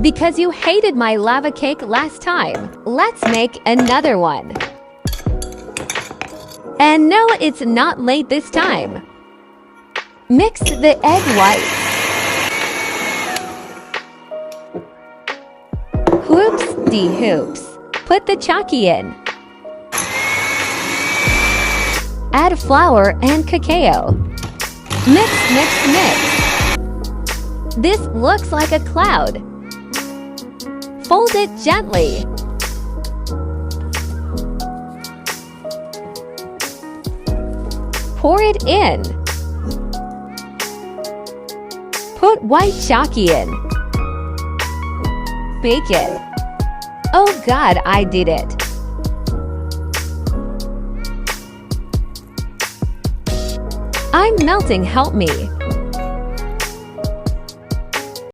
Because you hated my lava cake last time, let's make another one. And no, it's not late this time. Mix the egg whites. Hoops-de-hoops. Put the chalky in. Add flour and cacao. Mix, mix, mix. This looks like a cloud. Fold it gently. Pour it in. Put white chalky in. Bake it. Oh God, I did it. I'm melting, help me.